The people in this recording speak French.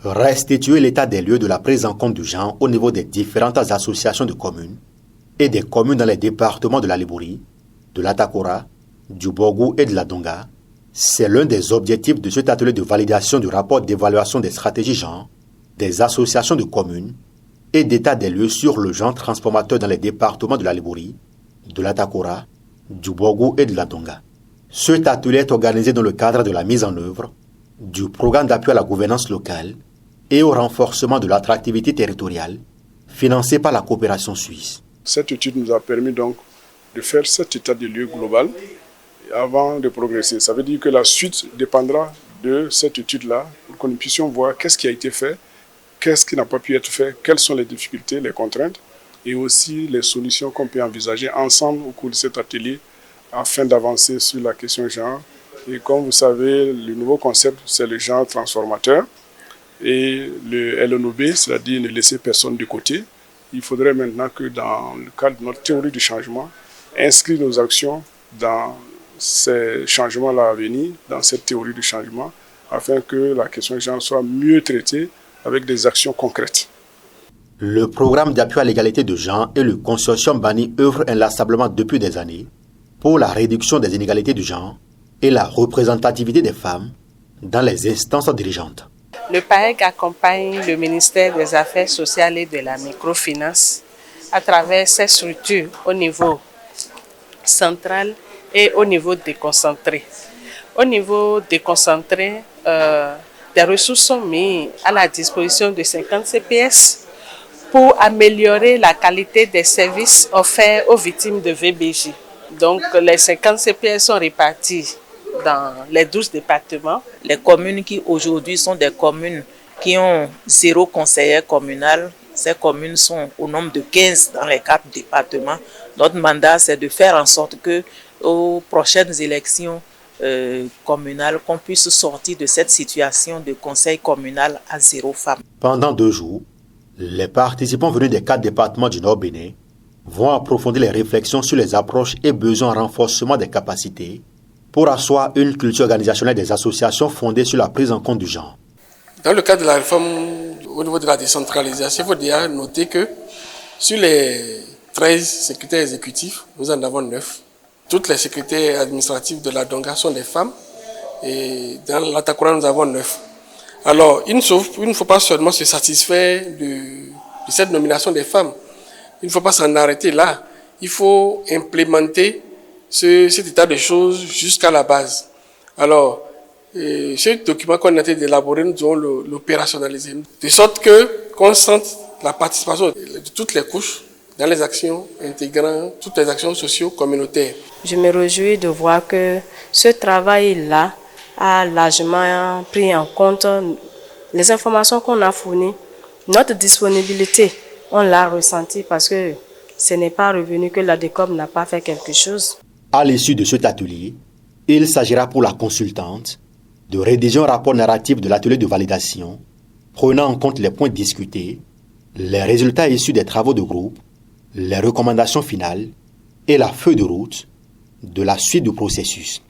Restituer l'état des lieux de la prise en compte du genre au niveau des différentes associations de communes et des communes dans les départements de la Lipuri, de l'Atakora, du Bogu et de la Donga, c'est l'un des objectifs de cet atelier de validation du rapport d'évaluation des stratégies genre, des associations de communes et d'état des lieux sur le genre transformateur dans les départements de la Lipuri, de l'Atakora, du Bogu et de la Donga. Cet atelier est organisé dans le cadre de la mise en œuvre du programme d'appui à la gouvernance locale et au renforcement de l'attractivité territoriale, financé par la coopération suisse. Cette étude nous a permis donc de faire cet état des lieux global avant de progresser. Ça veut dire que la suite dépendra de cette étude-là pour que nous puissions voir qu'est-ce qui a été fait, qu'est-ce qui n'a pas pu être fait, quelles sont les difficultés, les contraintes et aussi les solutions qu'on peut envisager ensemble au cours de cet atelier afin d'avancer sur la question genre. Et comme vous savez, le nouveau concept, c'est le genre transformateur. Et le LNOB, c'est-à-dire ne laisser personne de côté. Il faudrait maintenant que dans le cadre de notre théorie du changement, inscrire nos actions dans ces changements-là à venir, dans cette théorie du changement, afin que la question genre soit mieux traitée avec des actions concrètes. Le programme d'appui à l'égalité de genre et le consortium Bani œuvrent inlassablement depuis des années pour la réduction des inégalités du genre et la représentativité des femmes dans les instances dirigeantes. Le PAEG accompagne le ministère des Affaires sociales et de la microfinance à travers ses structures au niveau central et au niveau déconcentré. Au niveau déconcentré, des ressources sont mises à la disposition de 50 CPS pour améliorer la qualité des services offerts aux victimes de VBJ. Donc les 50 CPS sont répartis dans les 12 départements. Les communes qui aujourd'hui sont des communes qui ont 0 conseiller communal, ces communes sont au nombre de 15 dans les 4 départements. Notre mandat, c'est de faire en sorte que aux prochaines élections communales, qu'on puisse sortir de cette situation de conseil communal à 0 femmes. Pendant 2 jours, les participants venus des 4 départements du Nord Bénin vont approfondir les réflexions sur les approches et besoins en renforcement des capacités pour asseoir une culture organisationnelle des associations fondée sur la prise en compte du genre. Dans le cadre de la réforme au niveau de la décentralisation, il faut déjà noter que sur les 13 secrétaires exécutifs, nous en avons 9. Toutes les secrétaires administratives de la Donga sont des femmes et dans l'Atakora, nous avons 9. Alors, il ne faut pas seulement se satisfaire de cette nomination des femmes. Il ne faut pas s'en arrêter là. Il faut implémenter cet état de choses jusqu'à la base. Alors, ce document qu'on a été d'élaborer, nous devons l'opérationnaliser. De sorte qu'on sente la participation de toutes les couches dans les actions intégrant toutes les actions socio-communautaires. Je me réjouis de voir que ce travail-là a largement pris en compte les informations qu'on a fournies. Notre disponibilité, on l'a ressenti parce que ce n'est pas revenu que la DECOM n'a pas fait quelque chose. À l'issue de cet atelier, il s'agira pour la consultante de rédiger un rapport narratif de l'atelier de validation, prenant en compte les points discutés, les résultats issus des travaux de groupe, les recommandations finales et la feuille de route de la suite du processus.